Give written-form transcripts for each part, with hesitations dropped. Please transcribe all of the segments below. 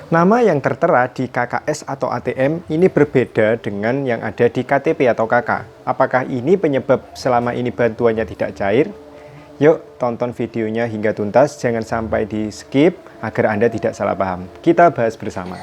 Nama yang tertera di KKS atau ATM ini berbeda dengan yang ada di KTP atau KK. Apakah ini penyebab selama ini bantuannya tidak cair? Yuk tonton videonya hingga tuntas, jangan sampai di skip agar Anda tidak salah paham. Kita bahas bersama.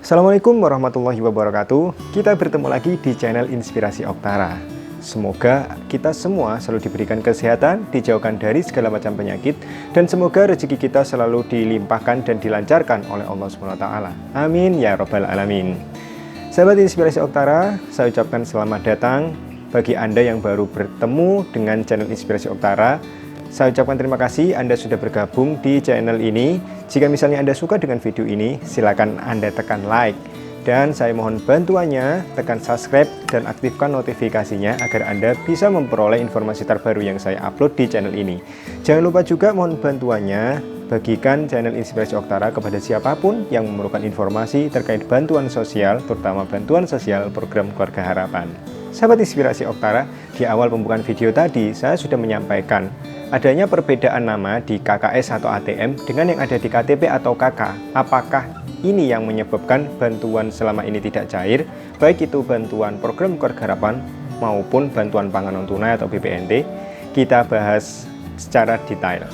Assalamualaikum warahmatullahi wabarakatuh. Kita bertemu lagi di channel Inspirasi Oktara. Semoga kita semua selalu diberikan kesehatan, dijauhkan dari segala macam penyakit, dan semoga rezeki kita selalu dilimpahkan dan dilancarkan oleh Allah SWT. Amin ya robbal alamin. Sahabat Inspirasi Oktara, saya ucapkan selamat datang bagi Anda yang baru bertemu dengan channel Inspirasi Oktara. Saya ucapkan terima kasih Anda sudah bergabung di channel ini. Jika misalnya Anda suka dengan video ini, silakan Anda tekan like. Dan saya mohon bantuannya, tekan subscribe dan aktifkan notifikasinya agar Anda bisa memperoleh informasi terbaru yang saya upload di channel ini. Jangan lupa juga mohon bantuannya, bagikan channel Inspirasi Oktara kepada siapapun yang memerlukan informasi terkait bantuan sosial, terutama bantuan sosial program Keluarga Harapan. Sahabat Inspirasi Oktara, di awal pembukaan video tadi saya sudah menyampaikan adanya perbedaan nama di KKS atau ATM dengan yang ada di KTP atau KK. Apakah ini yang menyebabkan bantuan selama ini tidak cair, baik itu bantuan program Keluarga Harapan maupun bantuan pangan non tunai atau BPNT? Kita bahas secara detail.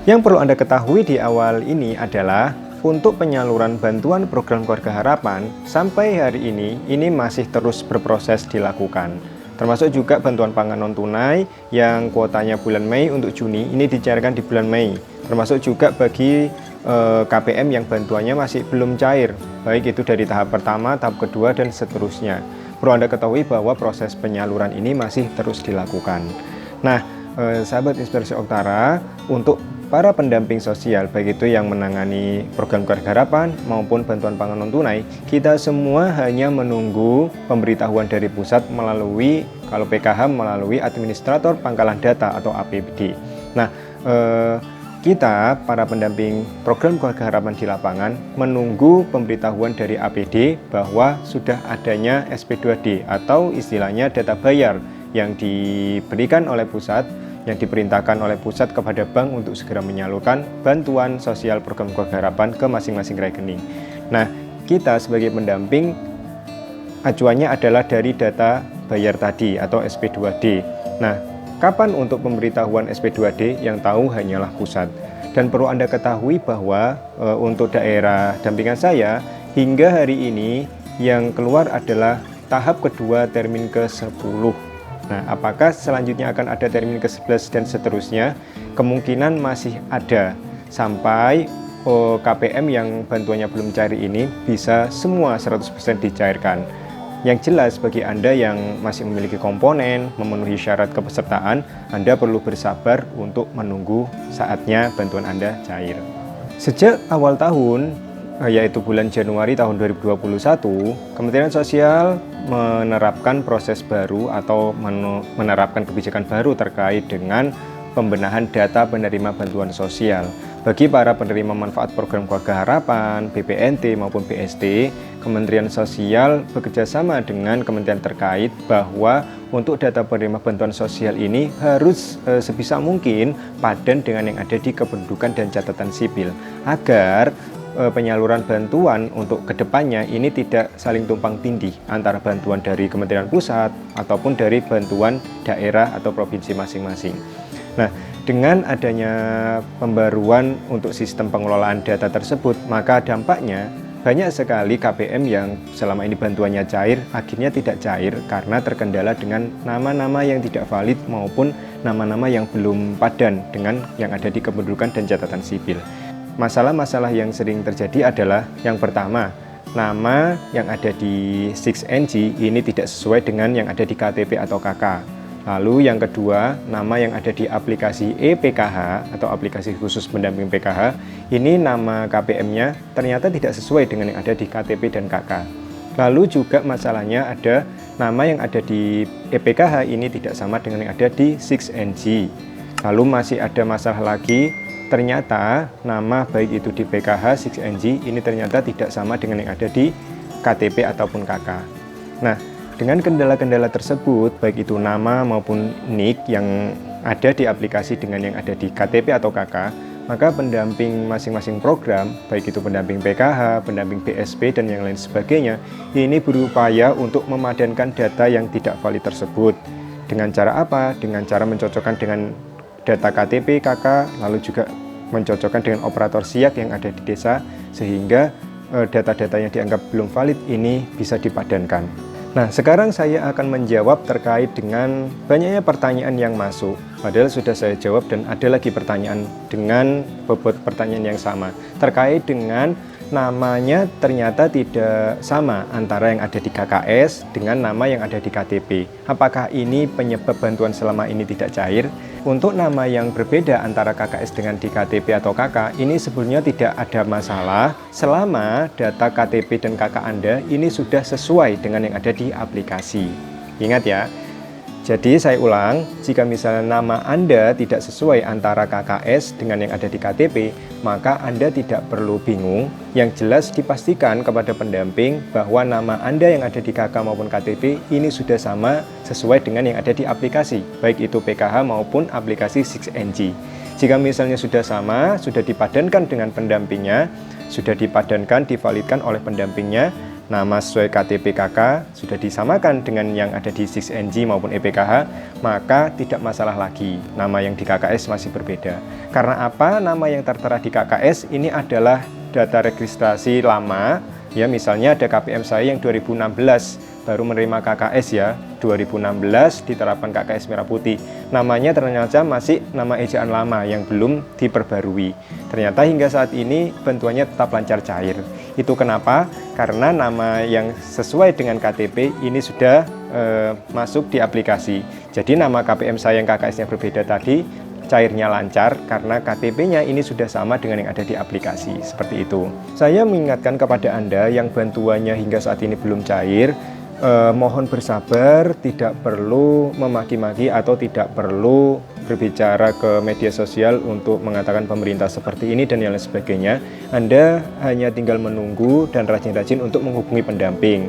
Yang perlu Anda ketahui di awal ini adalah untuk penyaluran bantuan program Keluarga Harapan sampai hari ini masih terus berproses dilakukan. Termasuk juga bantuan pangan non tunai yang kuotanya bulan Mei untuk Juni ini dicairkan di bulan Mei. Termasuk juga bagi KPM yang bantuannya masih belum cair, baik itu dari tahap pertama, tahap kedua, dan seterusnya. Perlu Anda ketahui bahwa proses penyaluran ini masih terus dilakukan. Nah, sahabat Inspirasi Oktara, untuk para pendamping sosial, baik itu yang menangani program Keluarga Harapan maupun bantuan pangan non tunai, kita semua hanya menunggu pemberitahuan dari pusat melalui, kalau PKH melalui administrator pangkalan data atau APD. Nah, kita para pendamping program Keluarga Harapan di lapangan menunggu pemberitahuan dari APD bahwa sudah adanya SP2D atau istilahnya data bayar yang diberikan oleh pusat, yang diperintahkan oleh pusat kepada bank untuk segera menyalurkan bantuan sosial program Keluarga Harapan ke masing-masing rekening. Nah, kita sebagai pendamping acuannya adalah dari data bayar tadi atau SP2D. Nah, kapan untuk pemberitahuan SP2D? Yang tahu hanyalah pusat. Dan perlu Anda ketahui bahwa untuk daerah dampingan saya hingga hari ini yang keluar adalah tahap kedua termin ke-10. Nah, apakah selanjutnya akan ada termin ke-11 dan seterusnya? Kemungkinan masih ada sampai KPM yang bantuannya belum cair ini bisa semua 100% dicairkan. Yang jelas bagi Anda yang masih memiliki komponen, memenuhi syarat kepesertaan, Anda perlu bersabar untuk menunggu saatnya bantuan Anda cair. Sejak awal tahun, yaitu bulan Januari tahun 2021, Kementerian Sosial menerapkan proses baru atau menerapkan kebijakan baru terkait dengan pembenahan data penerima bantuan sosial. Bagi para penerima manfaat program Keluarga Harapan, BPNT maupun BST, Kementerian Sosial bekerjasama dengan kementerian terkait bahwa untuk data penerima bantuan sosial ini harus sebisa mungkin padan dengan yang ada di kependudukan dan catatan sipil, agar penyaluran bantuan untuk kedepannya ini tidak saling tumpang tindih antara bantuan dari Kementerian Pusat ataupun dari bantuan daerah atau provinsi masing-masing. Nah, dengan adanya pembaruan untuk sistem pengelolaan data tersebut, maka dampaknya banyak sekali KPM yang selama ini bantuannya cair, akhirnya tidak cair karena terkendala dengan nama-nama yang tidak valid maupun nama-nama yang belum padan dengan yang ada di kependudukan dan catatan sipil. Masalah-masalah yang sering terjadi adalah yang pertama, nama yang ada di 6NG ini tidak sesuai dengan yang ada di KTP atau KK. Lalu yang kedua, nama yang ada di aplikasi e-PKH atau aplikasi khusus pendamping PKH, ini nama KPM-nya ternyata tidak sesuai dengan yang ada di KTP dan KK. Lalu juga masalahnya ada nama yang ada di e-PKH ini tidak sama dengan yang ada di 6NG. Lalu masih ada masalah lagi, ternyata nama baik itu di PKH, 6NG ini ternyata tidak sama dengan yang ada di KTP ataupun KK. Nah, dengan kendala-kendala tersebut, baik itu nama maupun NIK yang ada di aplikasi dengan yang ada di KTP atau KK, maka pendamping masing-masing program, baik itu pendamping PKH, pendamping BSP, dan yang lain sebagainya, ini berupaya untuk memadankan data yang tidak valid tersebut. Dengan cara apa? Dengan cara mencocokkan dengan data KTP, KK, lalu juga mencocokkan dengan operator SIAK yang ada di desa, sehingga data-data yang dianggap belum valid ini bisa dipadankan. Nah, sekarang saya akan menjawab terkait dengan banyaknya pertanyaan yang masuk. Padahal sudah saya jawab dan ada lagi pertanyaan dengan bobot pertanyaan yang sama. Terkait dengan namanya ternyata tidak sama antara yang ada di KKS dengan nama yang ada di KTP. Apakah ini penyebab bantuan selama ini tidak cair? Untuk nama yang berbeda antara KKS dengan di KTP atau KK, ini sebenarnya tidak ada masalah selama data KTP dan KK Anda ini sudah sesuai dengan yang ada di aplikasi. Ingat ya. Jadi saya ulang, jika misalnya nama Anda tidak sesuai antara KKS dengan yang ada di KTP, maka Anda tidak perlu bingung. Yang jelas dipastikan kepada pendamping bahwa nama Anda yang ada di KK maupun KTP ini sudah sama sesuai dengan yang ada di aplikasi, baik itu PKH maupun aplikasi 6NG. Jika misalnya sudah sama, sudah dipadankan dengan pendampingnya, sudah dipadankan, divalidkan oleh pendampingnya, nama sesuai KTP KK sudah disamakan dengan yang ada di 6NG maupun e-PKH, maka tidak masalah lagi. Nama yang di KKS masih berbeda. Karena apa? Nama yang tertera di KKS ini adalah data registrasi lama. Ya, misalnya ada KPM saya yang 2016 baru menerima KKS ya, 2016 diterapkan KKS merah putih. Namanya ternyata masih nama ejaan lama yang belum diperbarui. Ternyata hingga saat ini bantuannya tetap lancar cair. Itu kenapa? Karena nama yang sesuai dengan KTP ini sudah masuk di aplikasi. Jadi nama KPM saya yang KKS-nya berbeda tadi, cairnya lancar karena KTP-nya ini sudah sama dengan yang ada di aplikasi. Seperti itu. Saya mengingatkan kepada Anda yang bantuannya hingga saat ini belum cair, mohon bersabar, tidak perlu memaki-maki atau tidak perlu berbicara ke media sosial untuk mengatakan pemerintah seperti ini dan yang lain sebagainya. Anda hanya tinggal menunggu dan rajin-rajin untuk menghubungi pendamping.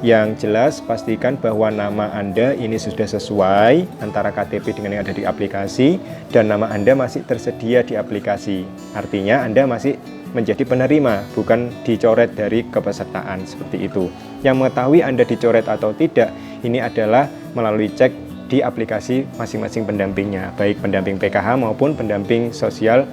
Yang jelas pastikan bahwa nama Anda ini sudah sesuai antara KTP dengan yang ada di aplikasi dan nama Anda masih tersedia di aplikasi. Artinya Anda masih menjadi penerima, bukan dicoret dari kepesertaan seperti itu. Yang mengetahui Anda dicoret atau tidak, ini adalah melalui cek di aplikasi masing-masing pendampingnya, baik pendamping PKH maupun pendamping sosial,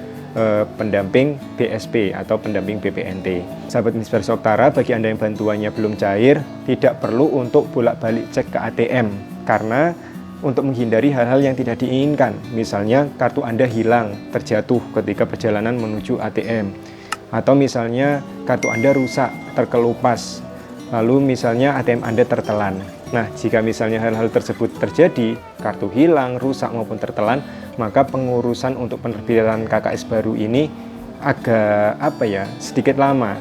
pendamping BSP atau pendamping BPNT. Sahabat Inspirasi Oktara, bagi Anda yang bantuannya belum cair, tidak perlu untuk bolak-balik cek ke ATM, karena untuk menghindari hal-hal yang tidak diinginkan. Misalnya kartu Anda hilang, terjatuh ketika perjalanan menuju ATM. Atau misalnya kartu Anda rusak, terkelupas, lalu misalnya ATM Anda tertelan. Nah, jika misalnya hal-hal tersebut terjadi, kartu hilang, rusak maupun tertelan, maka pengurusan untuk penerbitan KKS baru ini agak sedikit lama.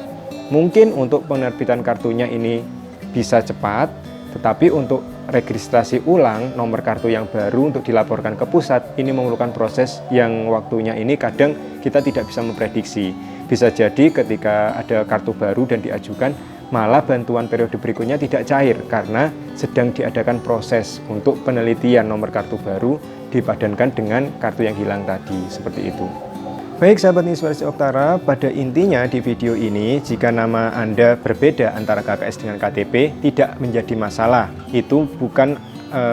Mungkin untuk penerbitan kartunya ini bisa cepat, tetapi untuk registrasi ulang nomor kartu yang baru untuk dilaporkan ke pusat, ini memerlukan proses yang waktunya ini kadang kita tidak bisa memprediksi. Bisa jadi ketika ada kartu baru dan diajukan, malah bantuan periode berikutnya tidak cair karena sedang diadakan proses untuk penelitian nomor kartu baru dipadankan dengan kartu yang hilang tadi, seperti itu. Baik sahabat Inspirasi Oktara, pada intinya di video ini jika nama Anda berbeda antara KKS dengan KTP tidak menjadi masalah. Itu bukan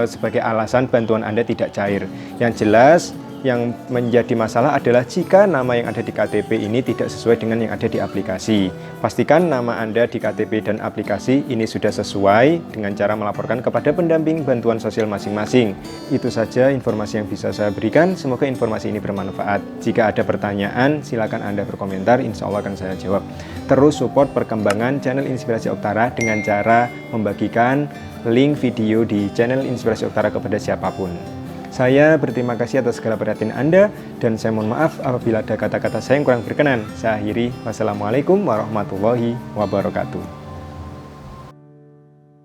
sebagai alasan bantuan Anda tidak cair. Yang jelas yang menjadi masalah adalah jika nama yang ada di KTP ini tidak sesuai dengan yang ada di aplikasi. Pastikan nama Anda di KTP dan aplikasi ini sudah sesuai dengan cara melaporkan kepada pendamping bantuan sosial masing-masing. Itu saja informasi yang bisa saya berikan. Semoga informasi ini bermanfaat. Jika ada pertanyaan, silakan Anda berkomentar. Insya Allah akan saya jawab. Terus support perkembangan channel Inspirasi Oktara dengan cara membagikan link video di channel Inspirasi Oktara kepada siapapun. Saya berterima kasih atas segala perhatian Anda, dan saya mohon maaf apabila ada kata-kata saya yang kurang berkenan. Saya akhiri. Wassalamualaikum warahmatullahi wabarakatuh.